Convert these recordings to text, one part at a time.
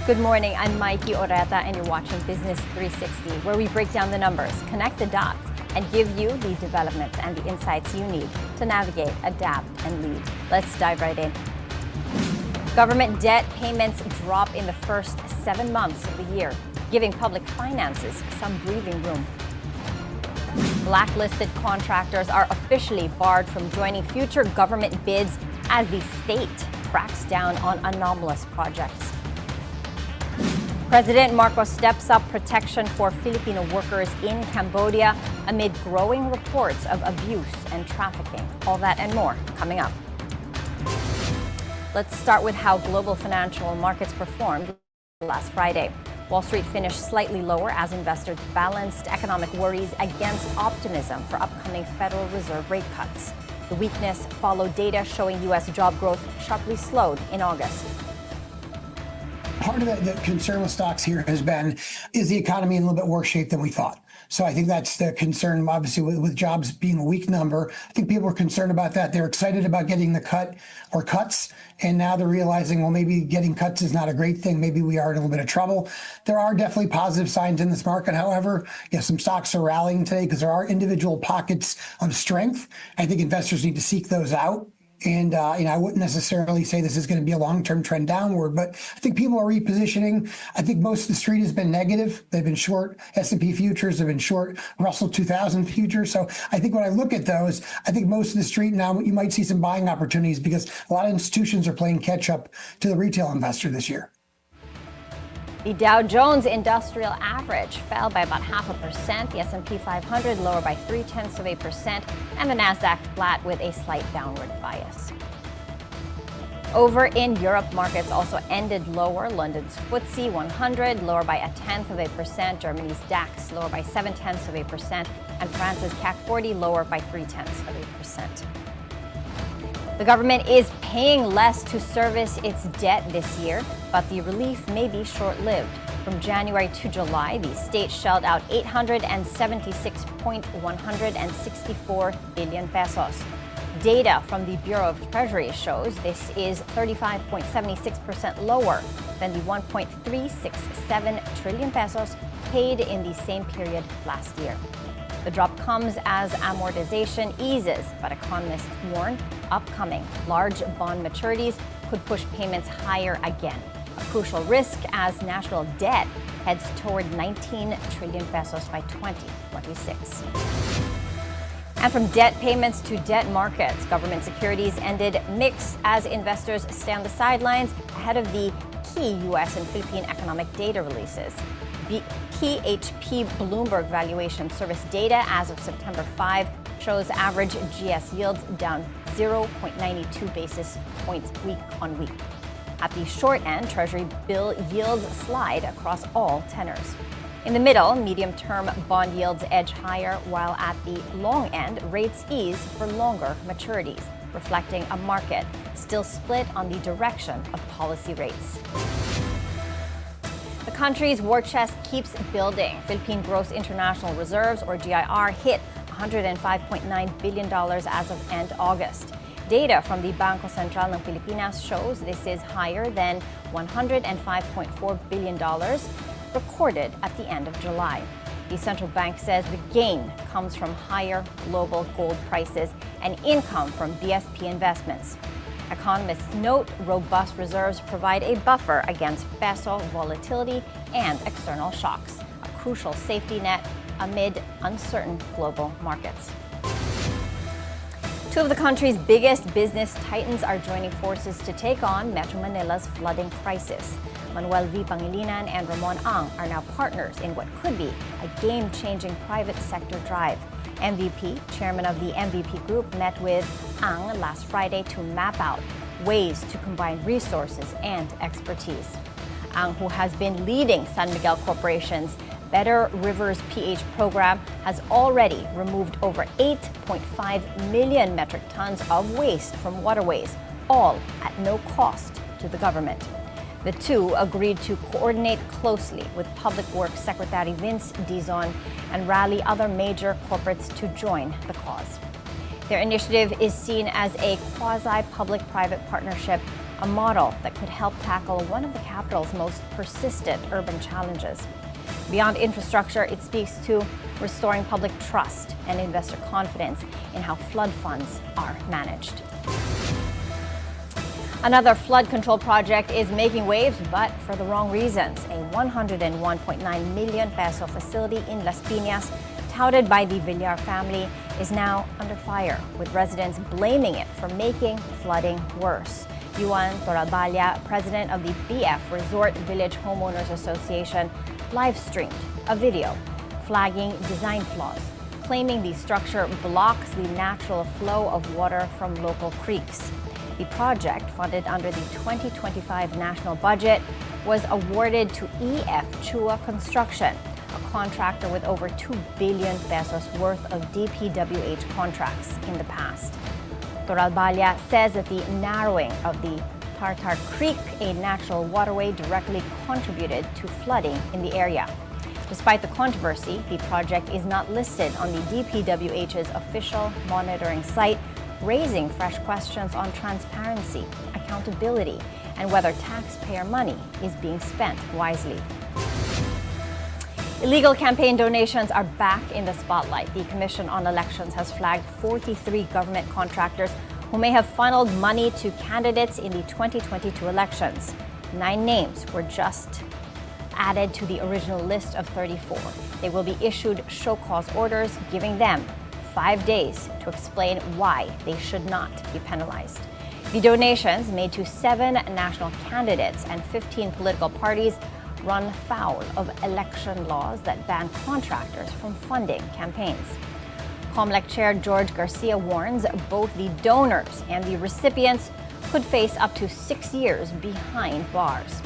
Good morning, I'm Maiki Oreta and you're watching Business 360, where we break down the numbers, connect the dots, and give you the developments and the insights you need to navigate, adapt, and lead. Let's dive right in. Government debt payments drop in the first 7 months of the year, giving public finances some breathing room. Blacklisted contractors are officially barred from joining future government bids as the state cracks down on anomalous projects. President Marcos steps up protection for Filipino workers in Cambodia amid growing reports of abuse and trafficking. All that and more coming up. Let's start with how global financial markets performed last Friday. Wall Street finished slightly lower as investors balanced economic worries against optimism for upcoming Federal Reserve rate cuts. The weakness followed data showing U.S. job growth sharply slowed in August. Part of the concern with stocks here has been, is the economy in a little bit worse shape than we thought? So I think that's the concern, obviously, with jobs being a weak number. I think people are concerned about that. They're excited about getting the cut or cuts, and now they're realizing, well, maybe getting cuts is not a great thing. Maybe we are in a little bit of trouble. There are definitely positive signs in this market. However, some stocks are rallying today because there are individual pockets of strength. I think investors need to seek those out. And, I wouldn't necessarily say this is going to be a long-term trend downward, but I think people are repositioning. I think most of the street has been negative. They've been short S&P futures. They've been short Russell 2000 futures. So I think when I look at those, I think most of the street now, you might see some buying opportunities because a lot of institutions are playing catch up to the retail investor this year. The Dow Jones Industrial Average fell by about 0.5%, the S&P 500 lower by 0.3%, and the Nasdaq flat with a slight downward bias. Over in Europe, markets also ended lower. London's FTSE 100 lower by 0.1%, Germany's DAX lower by 0.7%, and France's CAC 40 lower by 0.3%. The government is paying less to service its debt this year, but the relief may be short-lived. From January to July, the state shelled out 876.164 billion pesos. Data from the Bureau of Treasury shows this is 35.76% lower than the 1.367 trillion pesos paid in the same period last year. The drop comes as amortization eases, but economists warn upcoming large bond maturities could push payments higher again. A crucial risk as national debt heads toward 19 trillion pesos by 2026. And from debt payments to debt markets, government securities ended mixed as investors stay on the sidelines ahead of the key U.S. and Philippine economic data releases. The PHP Bloomberg Valuation Service data as of September 5 shows average GS yields down 0.92 basis points week on week. At the short end, Treasury bill yields slide across all tenors. In the middle, medium-term bond yields edge higher, while at the long end, rates ease for longer maturities, reflecting a market still split on the direction of policy rates. The country's war chest keeps building. Philippine Gross International Reserves, or GIR, hit $105.9 billion as of end August. Data from the Bangko Sentral ng Pilipinas shows this is higher than $105.4 billion recorded at the end of July. The central bank says the gain comes from higher global gold prices and income from BSP investments. Economists note robust reserves provide a buffer against peso volatility and external shocks, a crucial safety net amid uncertain global markets. Two of the country's biggest business titans are joining forces to take on Metro Manila's flooding crisis. Manuel V. Pangilinan and Ramon Ang are now partners in what could be a game-changing private sector drive. MVP, chairman of the MVP Group, met with Ang last Friday to map out ways to combine resources and expertise. Ang, who has been leading San Miguel Corporation's Better Rivers PH program, has already removed over 8.5 million metric tons of waste from waterways, all at no cost to the government. The two agreed to coordinate closely with Public Works Secretary Vince Dizon and rally other major corporates to join the cause. Their initiative is seen as a quasi-public-private partnership a model that could help tackle one of the capital's most persistent urban challenges. Beyond infrastructure, it speaks to restoring public trust and investor confidence in how flood funds are managed. Another flood control project is making waves, but for the wrong reasons. A 101.9 million peso facility in Las Piñas, touted by the Villar family, is now under fire, with residents blaming it for making flooding worse. Yuan Toraballa, president of the BF Resort Village Homeowners Association, live-streamed a video flagging design flaws, claiming the structure blocks the natural flow of water from local creeks. The project, funded under the 2025 national budget, was awarded to EF Chua Construction, a contractor with over 2 billion pesos worth of DPWH contracts in the past. Toraballa says that the narrowing of the Tartar Creek, a natural waterway, directly contributed to flooding in the area. Despite the controversy, the project is not listed on the DPWH's official monitoring site, raising fresh questions on transparency, accountability, and whether taxpayer money is being spent wisely. Illegal campaign donations are back in the spotlight. The Commission on Elections has flagged 43 government contractors who may have funneled money to candidates in the 2022 elections. 9 names were just added to the original list of 34. They will be issued show cause orders, giving them 5 days to explain why they should not be penalized. The donations made to 7 national candidates and 15 political parties run foul of election laws that ban contractors from funding campaigns. COMELEC Chair George Garcia warns both the donors and the recipients could face up to 6 years behind bars.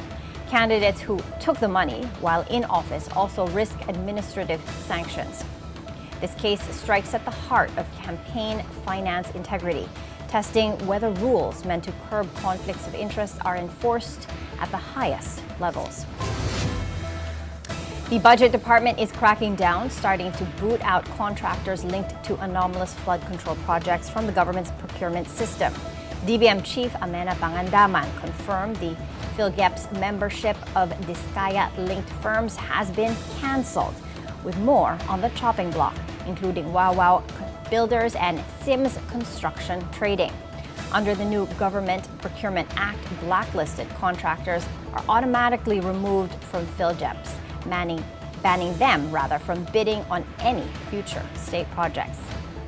Candidates who took the money while in office also risk administrative sanctions. This case strikes at the heart of campaign finance integrity, testing whether rules meant to curb conflicts of interest are enforced at the highest levels. The Budget Department is cracking down, starting to boot out contractors linked to anomalous flood control projects from the government's procurement system. DBM Chief Amena Pangandaman confirmed the PhilGEP's membership of Diskaya-linked firms has been canceled, with more on the chopping block, including Wow Builders and Sims Construction Trading. Under the new Government Procurement Act, blacklisted contractors are automatically removed from PhilGEPs, banning them from bidding on any future state projects.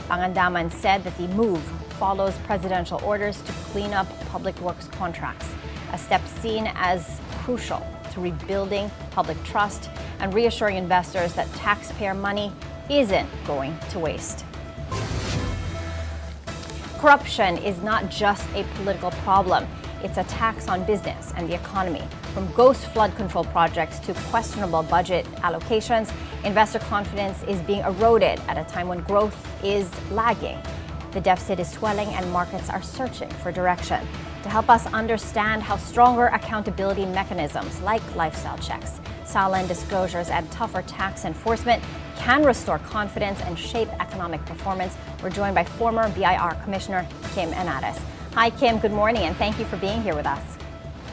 Pangandaman said that the move follows presidential orders to clean up public works contracts, a step seen as crucial to rebuilding public trust and reassuring investors that taxpayer money isn't going to waste. Corruption is not just a political problem. It's a tax on business and the economy. From ghost flood control projects to questionable budget allocations, investor confidence is being eroded at a time when growth is lagging. The deficit is swelling and markets are searching for direction. To help us understand how stronger accountability mechanisms like lifestyle checks, silent disclosures, and tougher tax enforcement can restore confidence and shape economic performance, we're joined by former BIR Commissioner Kim Henares. Hi, Kim. Good morning, and thank you for being here with us.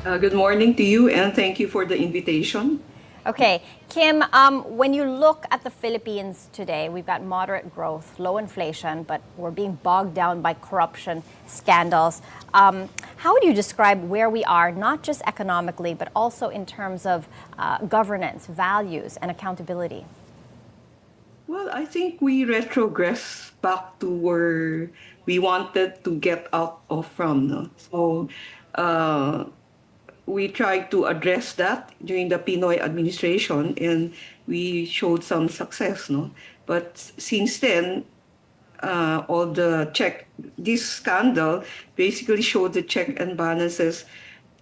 Good morning to you, and thank you for the invitation. Okay, Kim, when you look at the Philippines today, we've got moderate growth, low inflation, but we're being bogged down by corruption scandals. How would you describe where we are, not just economically, but also in terms of governance, values, and accountability? Well, I think we retrogress back to where we wanted to get out of from. No? So we tried to address that during the Pinoy administration, and we showed some success. No, but since then, this scandal basically showed the check and balances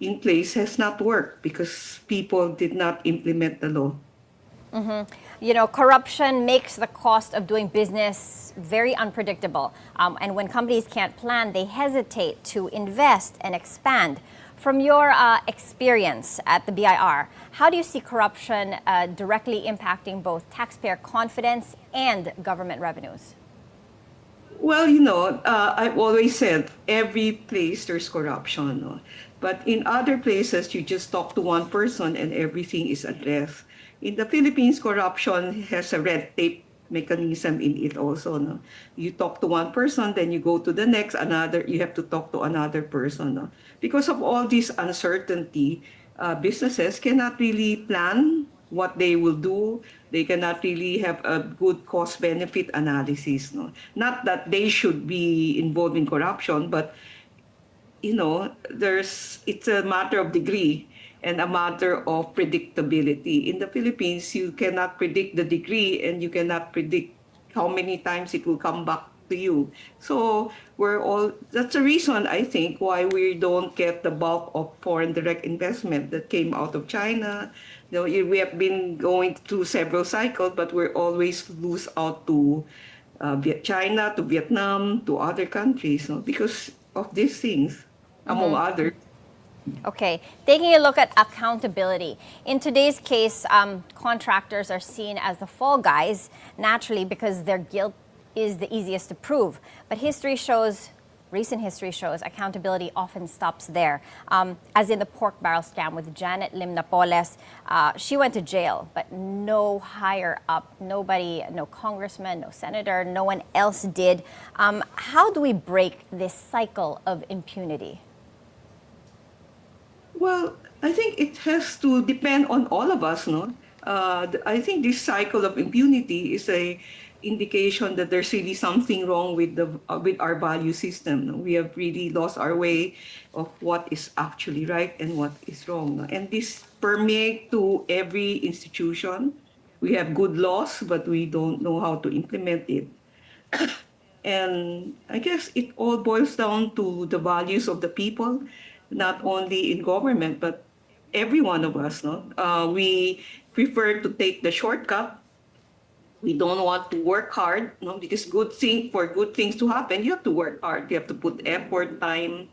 in place has not worked because people did not implement the law. Mm-hmm. You know, corruption makes the cost of doing business very unpredictable. And when companies can't plan, they hesitate to invest and expand. From your experience at the BIR, how do you see corruption directly impacting both taxpayer confidence and government revenues? Well, I've always said every place there's corruption, no? But in other places, you just talk to one person and everything is addressed. In the Philippines, corruption has a red tape mechanism in it also, no? You talk to one person, then you go to the next, another, you have to talk to another person, no? Because of all this uncertainty, businesses cannot really plan what they will do. They cannot really have a good cost benefit analysis, no? Not that they should be involved in corruption, but it's a matter of degree and a matter of predictability. In the Philippines, you cannot predict the degree and you cannot predict how many times it will come back to you. So that's the reason I think why we don't get the bulk of foreign direct investment that came out of China. We have been going through several cycles, but we're always lose out to China, to Vietnam, to other countries, no? Because of these things, among others. Okay, taking a look at accountability. In today's case, contractors are seen as the fall guys, naturally, because their guilt is the easiest to prove. But recent history shows, accountability often stops there. As in the pork barrel scam with Janet Lim Napoles, she went to jail, but no higher up, nobody, no congressman, no senator, no one else did. How do we break this cycle of impunity? Well, I think it has to depend on all of us, no? I think this cycle of impunity is a indication that there's really something wrong with with our value system. No? We have really lost our way of what is actually right and what is wrong. No? And this permeates to every institution. We have good laws, but we don't know how to implement it. And I guess it all boils down to the values of the people, not only in government, but every one of us. No, we prefer to take the shortcut. We don't want to work hard. No, because for good things to happen, you have to work hard. You have to put effort, time,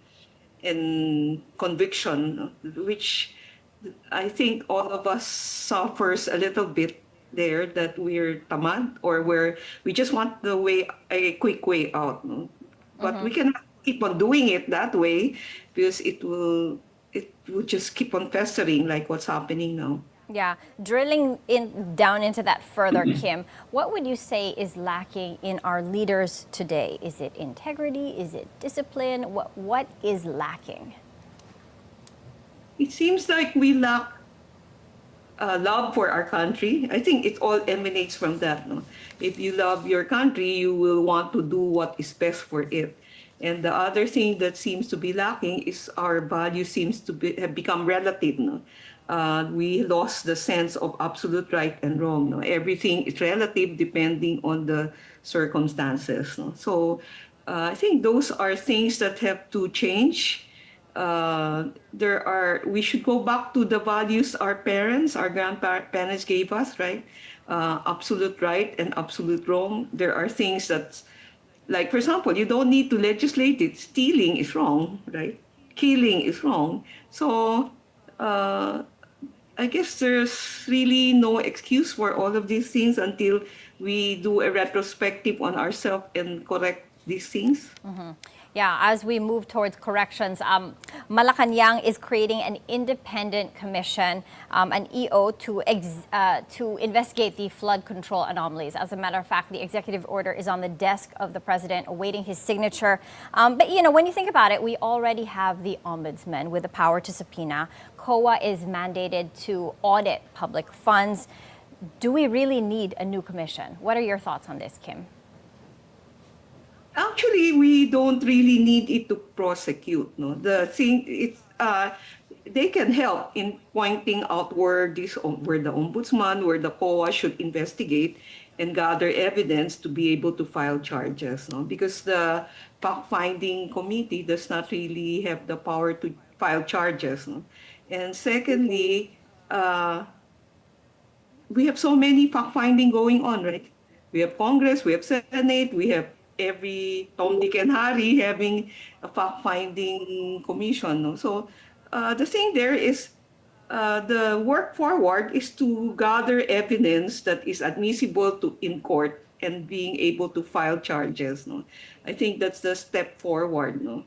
and conviction, which I think all of us suffers a little bit there, that we're tamad, or we just want a quick way out. No? But we cannot keep on doing it that way, because it will just keep on festering like what's happening now. Yeah, drilling down into that further, Kim, what would you say is lacking in our leaders today? Is it integrity? Is it discipline? What is lacking? It seems like we lack love for our country. I think it all emanates from that. No? If you love your country, you will want to do what is best for it. And the other thing that seems to be lacking is our value seems to have become relative. No? We lost the sense of absolute right and wrong. No? Everything is relative depending on the circumstances. No? So I think those are things that have to change. We should go back to the values our parents, our grandparents gave us, right? Absolute right and absolute wrong. There are things that, like, for example, you don't need to legislate it. Stealing is wrong, right? Killing is wrong. So I guess there's really no excuse for all of these things until we do a retrospective on ourselves and correct these things. Yeah, as we move towards corrections, Malacanang is creating an independent commission, an EO, to investigate the flood control anomalies. As a matter of fact, the executive order is on the desk of the president, awaiting his signature. But when you think about it, we already have the ombudsman with the power to subpoena. COA is mandated to audit public funds. Do we really need a new commission? What are your thoughts on this, Kim? Actually, we don't really need it to prosecute. No, the thing they can help in pointing out where the ombudsman, where the COA should investigate and gather evidence to be able to file charges. No, because the fact-finding committee does not really have the power to file charges. No? And secondly, we have so many fact-finding going on, right? We have Congress, we have Senate, we have every Tom, Dick, and Harry having a fact-finding commission. No? So the thing there is the work forward is to gather evidence that is admissible in court and being able to file charges. No, I think that's the step forward. No,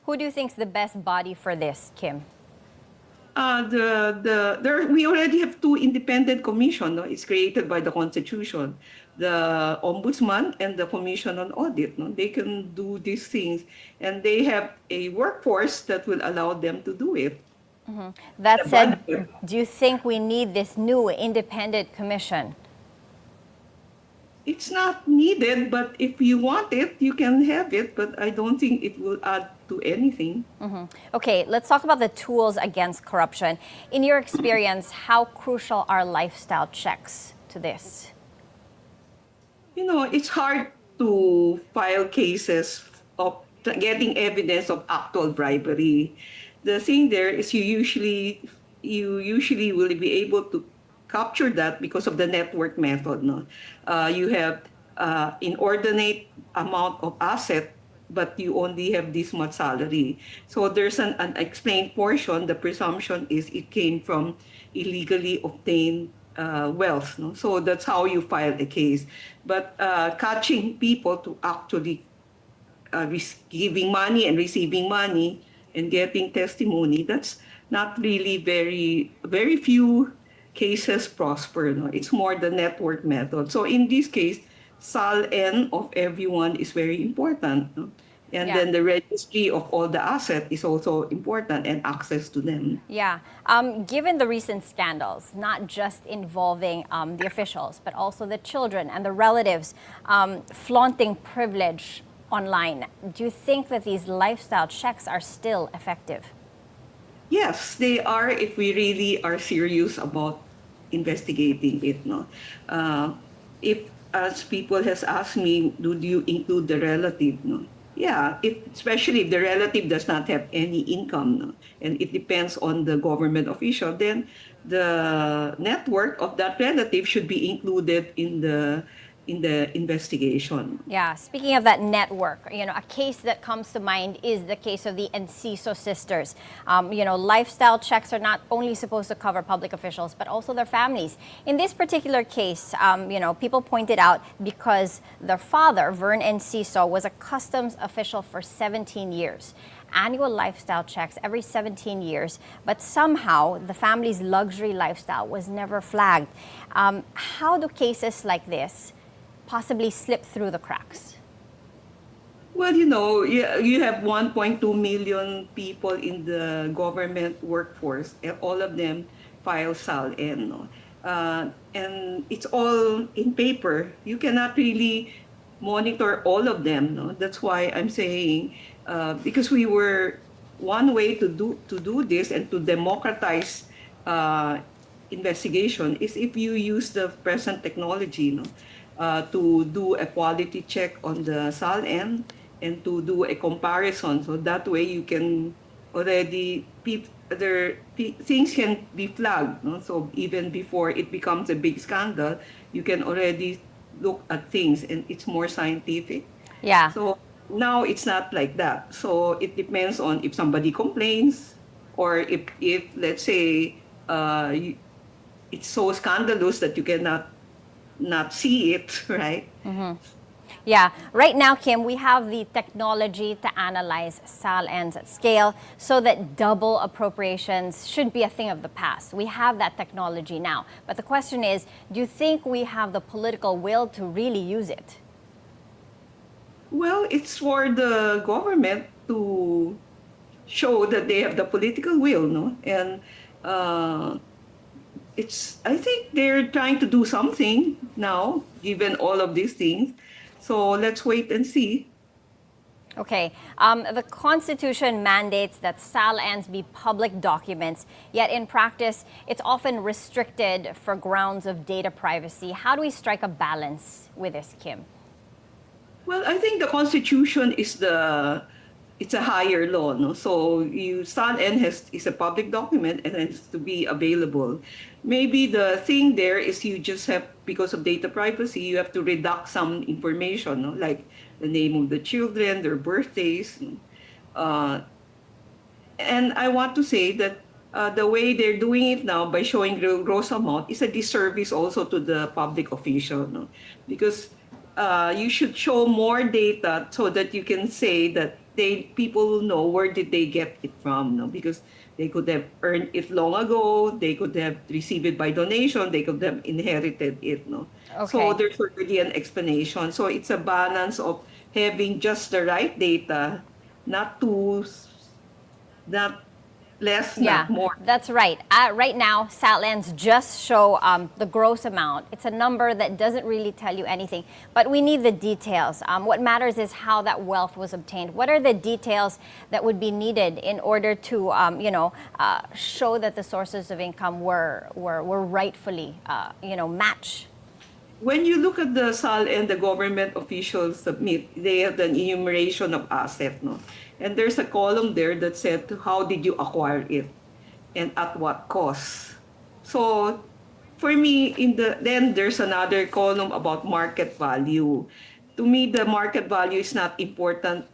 Who do you think is the best body for this, Kim? we already have two independent commission. No? It's created by the Constitution, the Ombudsman and the Commission on Audit. No? They can do these things, and they have a workforce that will allow them to do it. That The said, budget. do you think we need this new independent commission? It's not needed, but if you want it, you can have it. But I don't think it will add to anything. Okay, let's talk about the tools against corruption. In your experience, how crucial are lifestyle checks to this? You know, it's hard to file cases of getting evidence of actual bribery. The thing there is you usually will be able to capture that because of the network method. No, you have inordinate amount of asset, but you only have this much salary. So there's an unexplained portion. The presumption is it came from illegally obtained wealth. No? So that's how you file a case. But catching people to actually giving money and receiving money and getting testimony, that's not really very few cases prosper. No? It's more the network method. So in this case, SAL-N of everyone is very important. No? And Yeah. then the registry of all the asset is also important and access to them. Yeah. Given the recent scandals, not just involving the officials, but also the children and the relatives flaunting privilege online, do you think that these lifestyle checks are still effective? Yes, they are if we really are serious about investigating it. No, if as people has asked me, do you include the relative? No, yeah, especially if the relative does not have any income, no? And it depends on the government official, then the network of that relative should be included in the investigation. Yeah, speaking of that network, a case that comes to mind is the case of the Enciso sisters. Lifestyle checks are not only supposed to cover public officials, but also their families. In this particular case, people pointed out because their father, Vern Enciso, was a customs official for 17 years. Annual lifestyle checks every 17 years, but somehow the family's luxury lifestyle was never flagged. How do cases like this possibly slip through the cracks? Well, you have 1.2 million people in the government workforce, and all of them file SAL-N. No? And it's all in paper. You cannot really monitor all of them. No? That's why I'm saying, because we were one way to do this and to democratize investigation is if you use the present technology. No? To do a quality check on the SAL-N and to do a comparison. So that way you can already, things can be flagged. No? So even before it becomes a big scandal, you can already look at things and it's more scientific. Yeah. So now it's not like that. So it depends on if somebody complains or if let's say, it's so scandalous that you cannot not see it, right? Yeah, right now, Kim, we have the technology to analyze SAL-Ns at scale so that double appropriations should be a thing of the past. We have that technology now. But the question is, do you think we have the political will to really use it? Well, it's for the government to show that they have the political will, no? And I think they're trying to do something now, given all of these things. So let's wait and see. Okay. The Constitution mandates that SAL-Ns be public documents, yet in practice, it's often restricted for grounds of data privacy. How do we strike a balance with this, Kim? Well, I think the Constitution it's a higher law, no? So SAL-N is a public document and has to be available. Maybe the thing there is you just have, because of data privacy, you have to redact some information, no? Like the name of the children, their birthdays. And I want to say that the way they're doing it now by showing real gross amount is a disservice also to the public official, no? Because you should show more data so that you can say that people will know where did they get it from, no? Because they could have earned it long ago, they could have received it by donation, they could have inherited it, no? So Okay. there's already an explanation. So it's a balance of having just the right data, not too, not less, Yeah, not more. that's right. Right now, Satlands just show the gross amount. It's a number that doesn't really tell you anything, but we need the details. What matters is how that wealth was obtained. What are the details that would be needed in order to, show that the sources of income were rightfully, match? When you look at the SAL and the government officials submit, they have an enumeration of asset, no? And there's a column there that said, how did you acquire it and at what cost? So for me, then there's another column about market value. To me, the market value is not important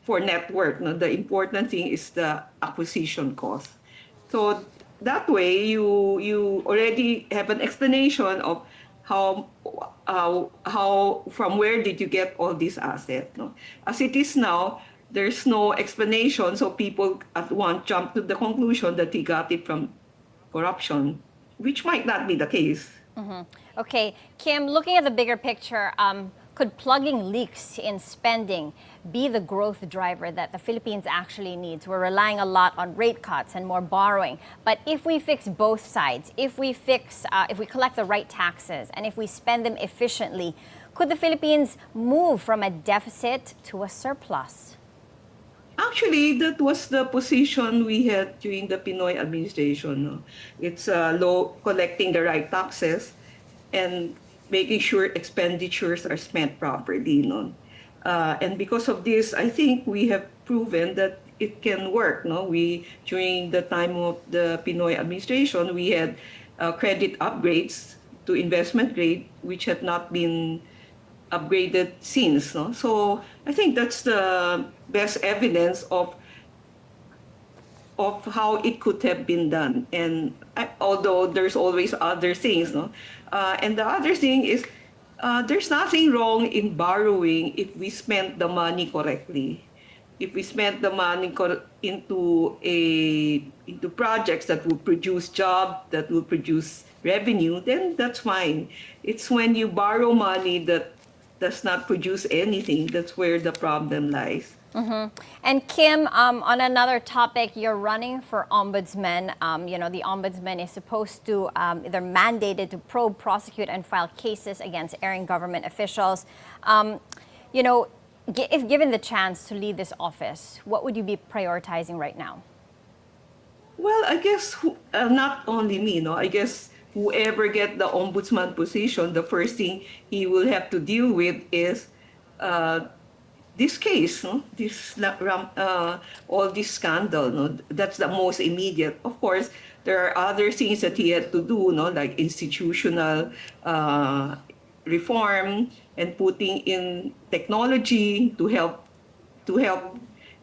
for network. No? The important thing is the acquisition cost. So that way, you already have an explanation of how from where did you get all these assets. No? As it is now, there's no explanation, so people at once jump to the conclusion that he got it from corruption, which might not be the case. Okay, Kim, looking at the bigger picture, could plugging leaks in spending be the growth driver that the Philippines actually needs? We're relying a lot on rate cuts and more borrowing. But if we fix both sides, if we collect the right taxes, and if we spend them efficiently, could the Philippines move from a deficit to a surplus? Actually, that was the position we had during the Pinoy administration. No? It's collecting the right taxes and making sure expenditures are spent properly. No? And because of this, I think we have proven that it can work. No? During the time of the Pinoy administration, we had credit upgrades to investment grade, which had not been upgraded since. No? So I think that's the best evidence of how it could have been done. And although there's always other things, no? And the other thing is there's nothing wrong in borrowing if we spend the money correctly. If we spend the money into projects that will produce jobs, that will produce revenue, then that's fine. It's when you borrow money that does not produce anything that's where the problem lies. And Kim, on another topic, you're running for ombudsman. The ombudsman is supposed to, they're mandated to probe, prosecute, and file cases against erring government officials. If given the chance to lead this office, what would you be prioritizing right now? Well, I guess not only me, no. I guess whoever get the ombudsman position, the first thing he will have to deal with is this case, no? All this scandal, no? That's the most immediate. Of course, there are other things that he had to do, no? Like institutional reform and putting in technology to help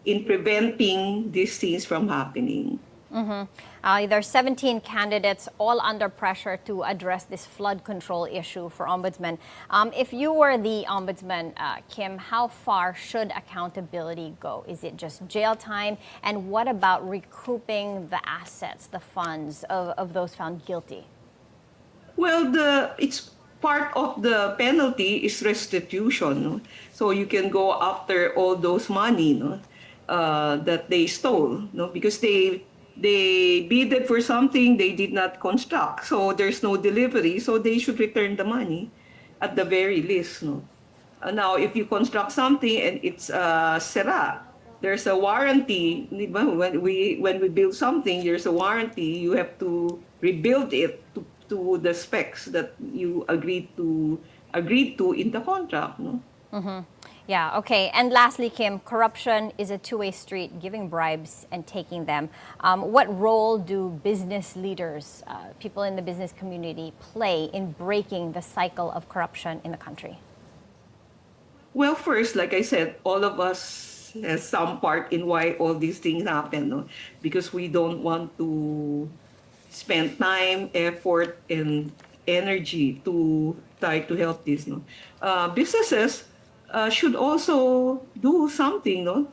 in preventing these things from happening. There are 17 candidates, all under pressure to address this flood control issue for ombudsman. If you were the ombudsman, Kim, how far should accountability go? Is it just jail time? And what about recouping the assets, the funds of those found guilty? Well, it's part of the penalty is restitution. No? So you can go after all those money, no? That they stole, no? Because they bidded for something they did not construct. So there's no delivery. So they should return the money at the very least. No? Now, if you construct something and it's sera, there's a warranty. When we build something, there's a warranty. You have to rebuild it to the specs that you agreed to in the contract. No? Yeah, okay. And lastly, Kim, corruption is a two-way street, giving bribes and taking them. What role do business leaders, people in the business community, play in breaking the cycle of corruption in the country? Well, first, like I said, all of us has some part in why all these things happen, no? Because we don't want to spend time, effort, and energy to try to help this. No, businesses should also do something. No,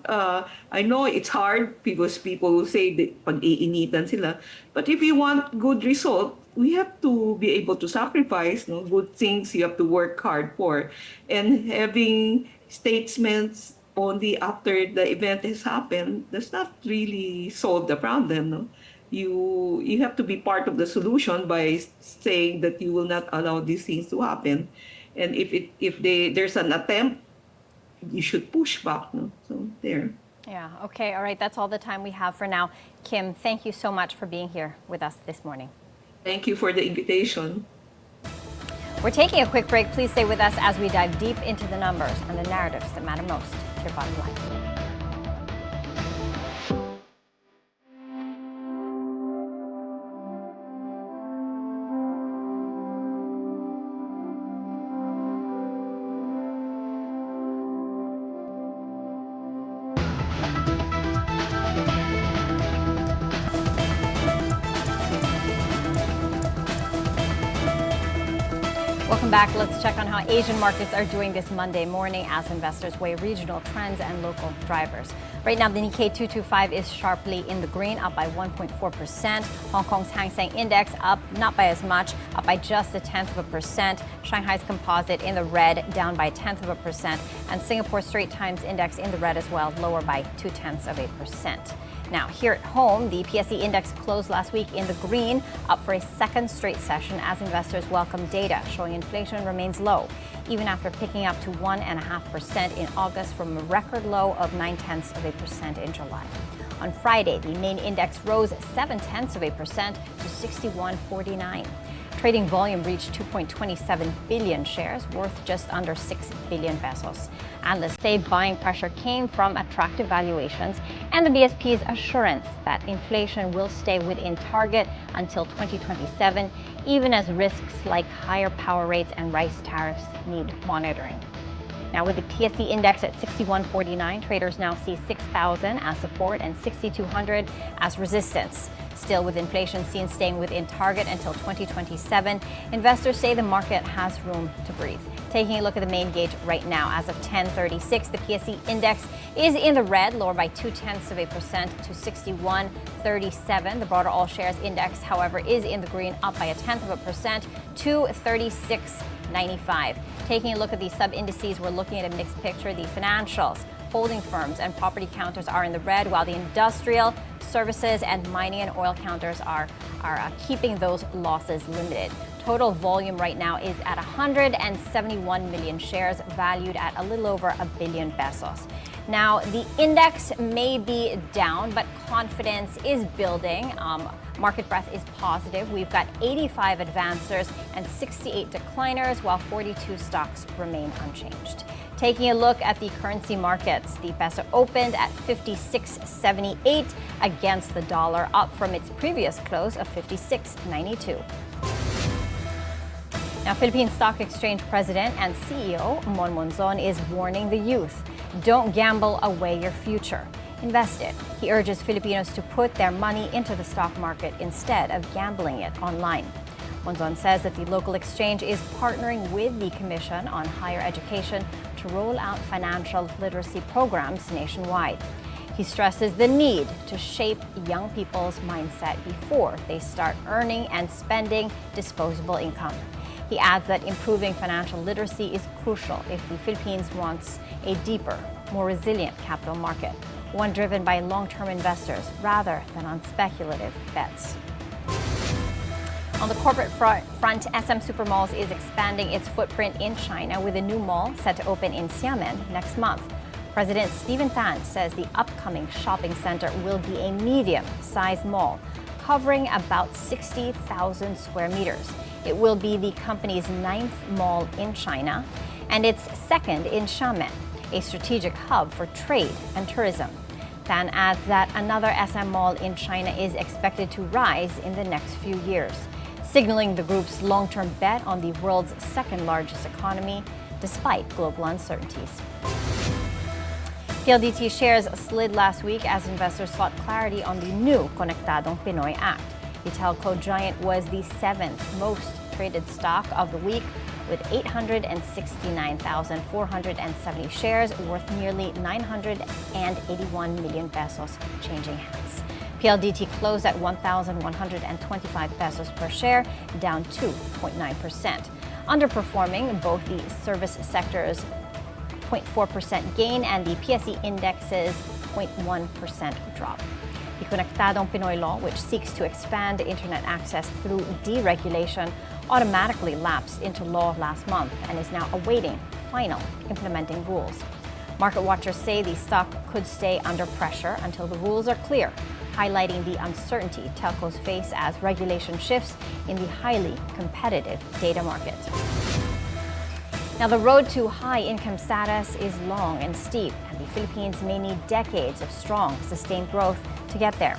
I know it's hard because people will say that pag-iinitan sila, but if you want good result, we have to be able to sacrifice. No, good things you have to work hard for, and having statements only after the event has happened does not really solve the problem. No? You have to be part of the solution by saying that you will not allow these things to happen, and if there's an attempt, you should push back. No? So there. Yeah, okay, all right, that's all the time we have for now. Kim, thank you so much for being here with us this morning. Thank you for the invitation. We're taking a quick break. Please stay with us as we dive deep into the numbers and the narratives that matter most to your bottom line. Welcome back. Let's check on how Asian markets are doing this Monday morning as investors weigh regional trends and local drivers. Right now, the Nikkei 225 is sharply in the green, up by 1.4%. Hong Kong's Hang Seng Index up, not by as much, up by just 0.1%. Shanghai's Composite in the red, down by 0.1%. And Singapore Straits Times Index in the red as well, lower by 0.2%. Now, here at home, the PSE index closed last week in the green, up for a second straight session as investors welcome data showing inflation remains low, even after picking up to 1.5% in August from a record low of 0.9% in July. On Friday, the main index rose 0.7% to 61.49. Trading volume reached 2.27 billion shares, worth just under 6 billion pesos. Analysts say buying pressure came from attractive valuations and the BSP's assurance that inflation will stay within target until 2027, even as risks like higher power rates and rice tariffs need monitoring. Now, with the PSE index at 61.49, traders now see 6,000 as support and 6,200 as resistance. Still, with inflation seen staying within target until 2027, investors say the market has room to breathe. Taking a look at the main gauge right now, as of 10:36, the PSE index is in the red, lower by 0.2% to 61.37. The broader all shares index, however, is in the green, up by 0.1% to 36.95. Taking a look at the sub-indices, we're looking at a mixed picture. The financials, holding firms, and property counters are in the red, while the industrial, services, and mining and oil counters are keeping those losses limited. Total volume right now is at 171 million shares, valued at a little over 1 billion pesos. Now, the index may be down, but confidence is building. Market breadth is positive. We've got 85 advancers and 68 decliners, while 42 stocks remain unchanged. Taking a look at the currency markets, the peso opened at 56.78 against the dollar, up from its previous close of 56.92. Now, Philippine Stock Exchange President and CEO Mon Monzon is warning the youth, don't gamble away your future. Invest it. He urges Filipinos to put their money into the stock market instead of gambling it online. Monzon says that the local exchange is partnering with the Commission on Higher Education to roll out financial literacy programs nationwide. He stresses the need to shape young people's mindset before they start earning and spending disposable income. He adds that improving financial literacy is crucial if the Philippines wants a deeper, more resilient capital market, one driven by long-term investors rather than on speculative bets. On the corporate front, SM Supermalls is expanding its footprint in China with a new mall set to open in Xiamen next month. President Stephen Tan says the upcoming shopping center will be a medium-sized mall covering about 60,000 square meters. It will be the company's 9th mall in China and its 2nd in Xiamen, a strategic hub for trade and tourism. Tan adds that another SM mall in China is expected to rise in the next few years, signaling the group's long-term bet on the world's 2nd largest economy despite global uncertainties. PLDT shares slid last week as investors sought clarity on the new Konektadong Pinoy Act. The telco giant was the seventh most traded stock of the week, with 869,470 shares worth nearly 981 million pesos changing hands. PLDT closed at 1,125 pesos per share, down 2.9%. Underperforming both the service sector's 0.4% gain and the PSE index's 0.1% drop. The Konektadong Pinoy law, which seeks to expand internet access through deregulation, automatically lapsed into law last month and is now awaiting final implementing rules. Market watchers say the stock could stay under pressure until the rules are clear, highlighting the uncertainty telcos face as regulation shifts in the highly competitive data market. Now, the road to high income status is long and steep, and the Philippines may need decades of strong, sustained growth to get there.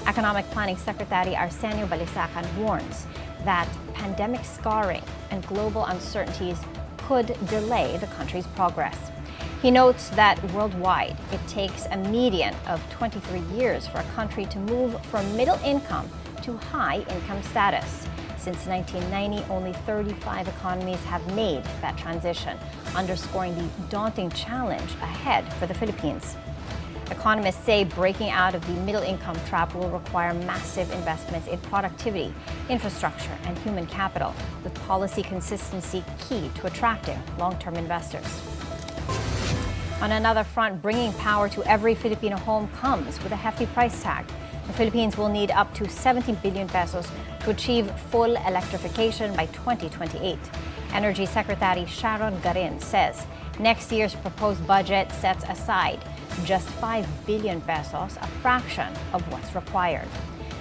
Economic Planning Secretary Arsenio Balisacan warns that pandemic scarring and global uncertainties could delay the country's progress. He notes that worldwide, it takes a median of 23 years for a country to move from middle income to high income status. Since 1990, only 35 economies have made that transition, underscoring the daunting challenge ahead for the Philippines. Economists say breaking out of the middle-income trap will require massive investments in productivity, infrastructure, and human capital, with policy consistency key to attracting long-term investors. On another front, bringing power to every Filipino home comes with a hefty price tag. The Philippines will need up to 70 billion pesos to achieve full electrification by 2028. Energy Secretary Sharon Garin says next year's proposed budget sets aside just 5 billion pesos, a fraction of what's required.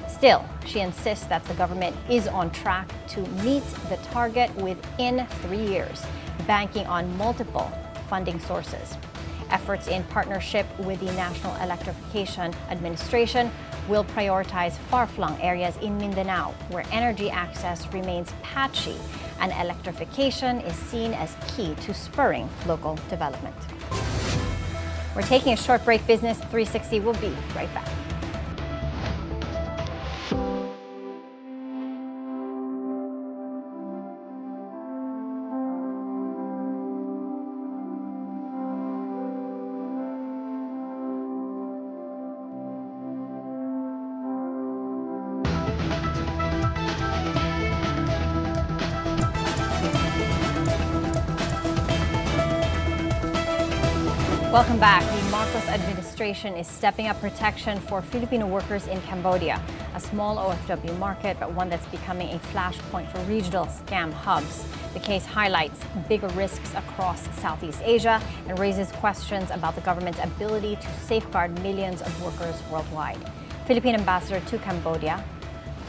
Still, she insists that the government is on track to meet the target within 3 years, banking on multiple funding sources. Efforts in partnership with the National Electrification Administration will prioritize far-flung areas in Mindanao, where energy access remains patchy and electrification is seen as key to spurring local development. We're taking a short break. Business 360 will be right back. Welcome back. The Marcos administration is stepping up protection for Filipino workers in Cambodia, a small OFW market, but one that's becoming a flashpoint for regional scam hubs. The case highlights bigger risks across Southeast Asia and raises questions about the government's ability to safeguard millions of workers worldwide. Philippine ambassador to Cambodia,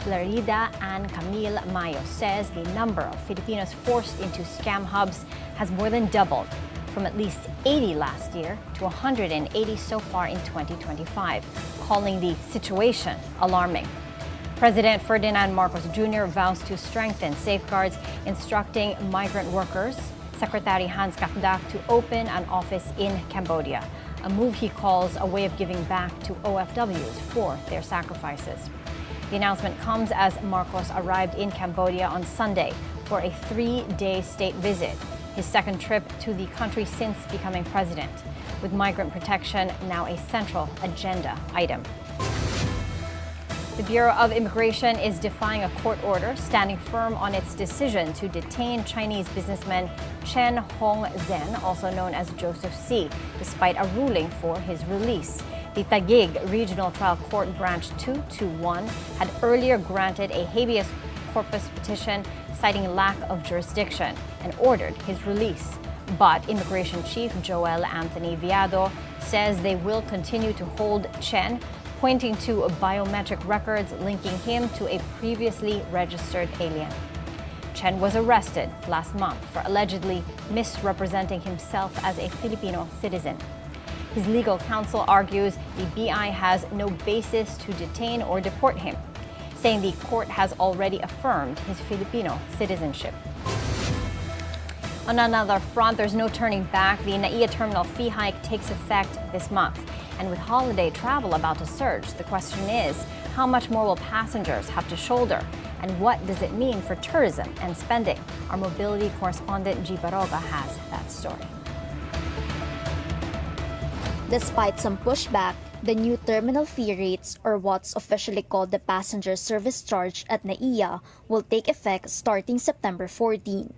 Clarida Ann Camille Mayo, says the number of Filipinos forced into scam hubs has more than doubled, from at least 80 last year to 180 so far in 2025, calling the situation alarming. President Ferdinand Marcos Jr. vows to strengthen safeguards, instructing migrant workers, Secretary Hans Kakdak, to open an office in Cambodia, a move he calls a way of giving back to OFWs for their sacrifices. The announcement comes as Marcos arrived in Cambodia on Sunday for a 3-day state visit, his second trip to the country since becoming president, with migrant protection now a central agenda item. The Bureau of Immigration is defying a court order, standing firm on its decision to detain Chinese businessman Chen Hongzhen, also known as Joseph C., despite a ruling for his release. The Taguig Regional Trial Court Branch 221 had earlier granted a habeas corpus petition citing lack of jurisdiction and ordered his release. But Immigration Chief Joel Anthony Viado says they will continue to hold Chen, pointing to biometric records linking him to a previously registered alien. Chen was arrested last month for allegedly misrepresenting himself as a Filipino citizen. His legal counsel argues the BI has no basis to detain or deport him, saying the court has already affirmed his Filipino citizenship. On another front, there's no turning back. The NAIA terminal fee hike takes effect this month. And with holiday travel about to surge, the question is, how much more will passengers have to shoulder? And what does it mean for tourism and spending? Our mobility correspondent G. Baroga has that story. Despite some pushback, the new terminal fee rates, or what's officially called the passenger service charge at NAIA, will take effect starting September 14.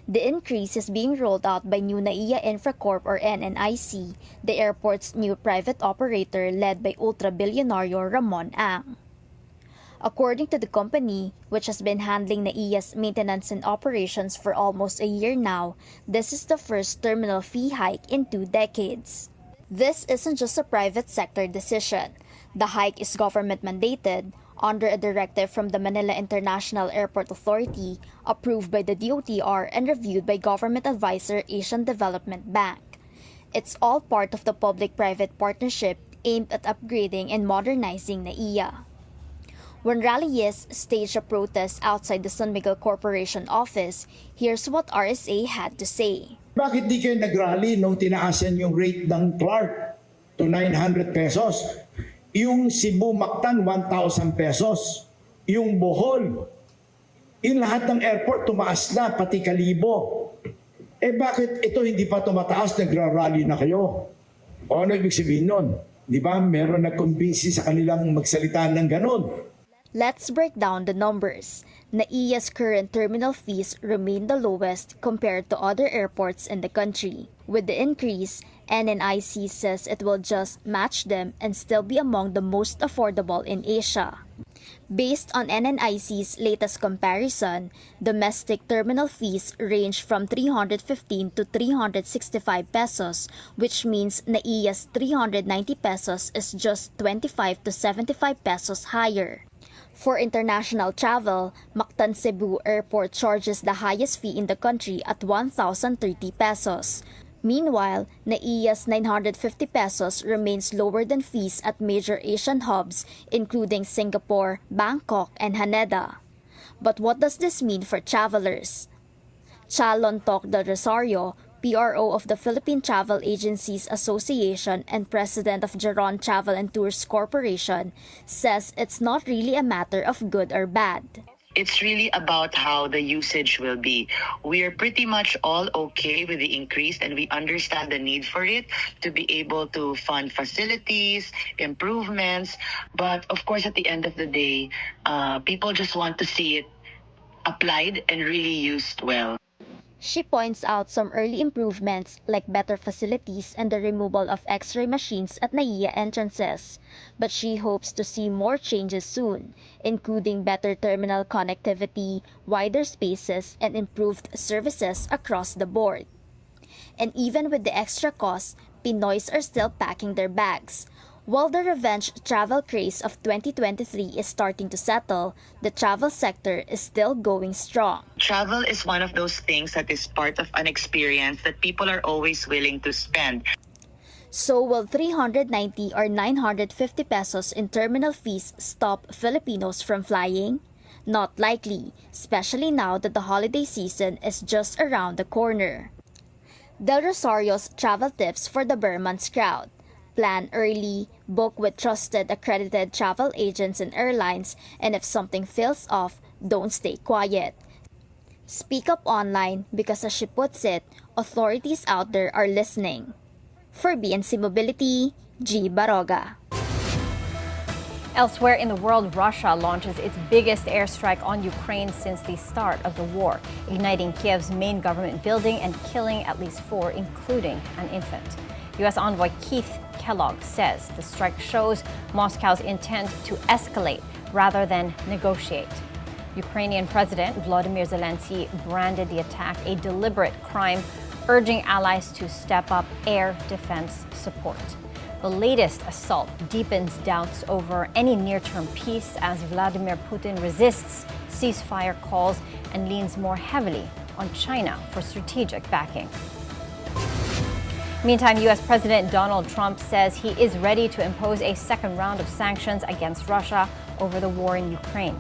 The increase is being rolled out by New NAIA Infracorp or NNIC, the airport's new private operator led by ultra-bilyonaryo Ramon Ang. According to the company, which has been handling NAIA's maintenance and operations for almost a year now, this is the first terminal fee hike in 2 decades. This isn't just a private sector decision. The hike is government mandated under a directive from the Manila International Airport Authority, approved by the DOTR and reviewed by government advisor Asian Development Bank. It's all part of the public-private partnership aimed at upgrading and modernizing NAIA. When rallies staged a protest outside the San Miguel Corporation office, here's what RSA had to say. Bakit di kayo nag-rally nung tinaasan yung rate ng Clark to 900 pesos? Yung Cebu Mactan, 1,000 pesos. Yung Bohol, yung lahat ng airport tumaas na, pati Kalibo. Bakit ito hindi pa tumataas, nagra-rally na kayo? O ano ibig sabihin nun? Di ba, meron nag-convince sa kanilang magsalita ng ganun. Let's break down the numbers. NAIA's current terminal fees remain the lowest compared to other airports in the country. With the increase, NNIC says it will just match them and still be among the most affordable in Asia. Based on NNIC's latest comparison, domestic terminal fees range from 315 to 365 pesos, which means NAIA's 390 pesos is just 25 to 75 pesos higher. For international travel, Mactan Cebu Airport charges the highest fee in the country at 1,030 pesos. Meanwhile, NAIA's 950 pesos remains lower than fees at major Asian hubs, including Singapore, Bangkok, and Haneda. But what does this mean for travelers? Chalon Toc del Rosario, PRO of the Philippine Travel Agencies Association and president of Geron Travel and Tours Corporation, says it's not really a matter of good or bad. It's really about how the usage will be. We are pretty much all okay with the increase, and we understand the need for it to be able to fund facilities, improvements. But of course, at the end of the day, people just want to see it applied and really used well. She points out some early improvements like better facilities and the removal of X-ray machines at NAIA entrances. But she hopes to see more changes soon, including better terminal connectivity, wider spaces, and improved services across the board. And even with the extra costs, Pinoys are still packing their bags. While the revenge travel craze of 2023 is starting to settle, the travel sector is still going strong. Travel is one of those things that is part of an experience that people are always willing to spend. So will 390 or 950 pesos in terminal fees stop Filipinos from flying? Not likely, especially now that the holiday season is just around the corner. Del Rosario's travel tips for the bare months crowd. Plan early, book with trusted accredited travel agents and airlines, and if something feels off, don't stay quiet. Speak up online because as she puts it, authorities out there are listening. For BNC Mobility, G. Baroga. Elsewhere in the world, Russia launches its biggest airstrike on Ukraine since the start of the war, igniting Kiev's main government building and killing at least 4, including an infant. U.S. envoy Keith Kellogg says the strike shows Moscow's intent to escalate rather than negotiate. Ukrainian President Volodymyr Zelensky branded the attack a deliberate crime, urging allies to step up air defense support. The latest assault deepens doubts over any near-term peace as Vladimir Putin resists ceasefire calls and leans more heavily on China for strategic backing. Meantime, U.S. President Donald Trump says he is ready to impose a second round of sanctions against Russia over the war in Ukraine.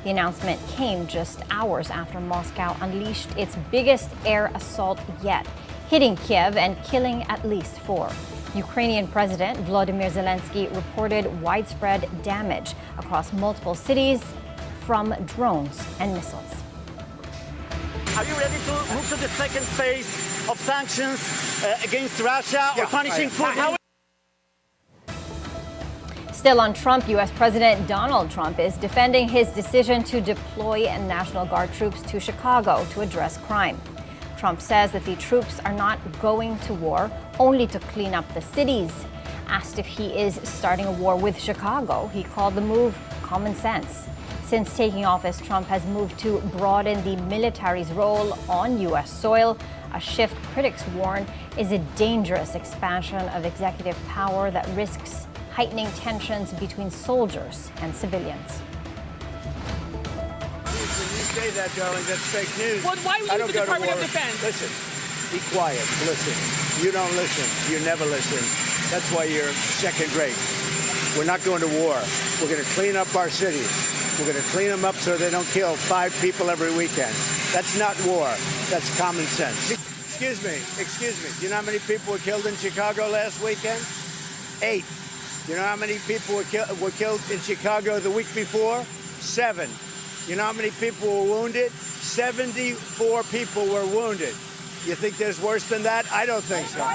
The announcement came just hours after Moscow unleashed its biggest air assault yet, hitting Kiev and killing at least 4. Ukrainian President Volodymyr Zelensky reported widespread damage across multiple cities from drones and missiles. Are you ready to move to the second phase of sanctions against Russia or punishing Putin? Still on Trump, U.S. President Donald Trump is defending his decision to deploy National Guard troops to Chicago to address crime. Trump says that the troops are not going to war only to clean up the cities. Asked if he is starting a war with Chicago, he called the move common sense. Since taking office, Trump has moved to broaden the military's role on U.S. soil, a shift critics warn is a dangerous expansion of executive power that risks heightening tensions between soldiers and civilians. When you say that, darling, that's fake news. Well, why would you use the Department of Defense? Listen, be quiet. Listen. You don't listen. You never listen. That's why you're second rate. We're not going to war. We're going to clean up our cities. We're going to clean them up so they don't kill 5 people every weekend. That's not war. That's common sense. Excuse me. Do you know how many people were killed in Chicago last weekend? 8. You know how many people were killed in Chicago the week before? 7. You know how many people were wounded? 74 people were wounded. You think there's worse than that? I don't think so.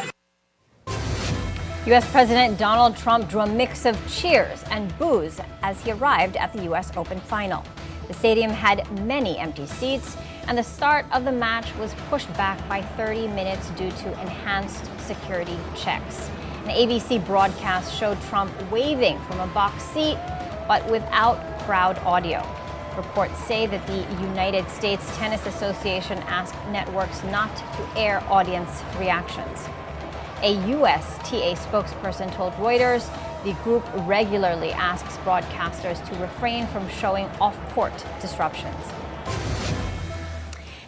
U.S. President Donald Trump drew a mix of cheers and boos as he arrived at the U.S. Open final. The stadium had many empty seats, and the start of the match was pushed back by 30 minutes due to enhanced security checks. An ABC broadcast showed Trump waving from a box seat, but without crowd audio. Reports say that the United States Tennis Association asked networks not to air audience reactions. A USTA spokesperson told Reuters the group regularly asks broadcasters to refrain from showing off-court disruptions.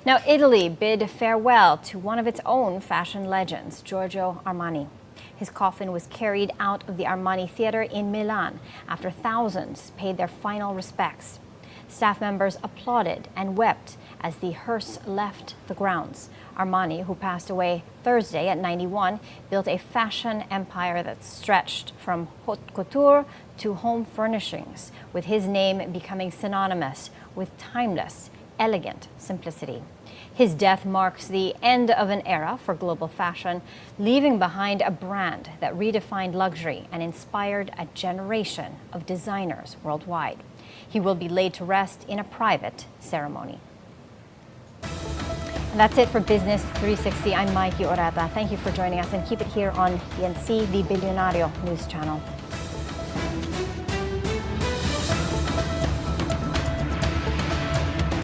Now, Italy bid farewell to one of its own fashion legends, Giorgio Armani. His coffin was carried out of the Armani Theater in Milan after thousands paid their final respects. Staff members applauded and wept as the hearse left the grounds. Armani, who passed away Thursday at 91, built a fashion empire that stretched from haute couture to home furnishings, with his name becoming synonymous with timeless, elegant simplicity. His death marks the end of an era for global fashion, leaving behind a brand that redefined luxury and inspired a generation of designers worldwide. He will be laid to rest in a private ceremony. And that's it for Business 360. I'm Maiki Oreta. Thank you for joining us, and keep it here on PNC, the Bilyonaryo news channel.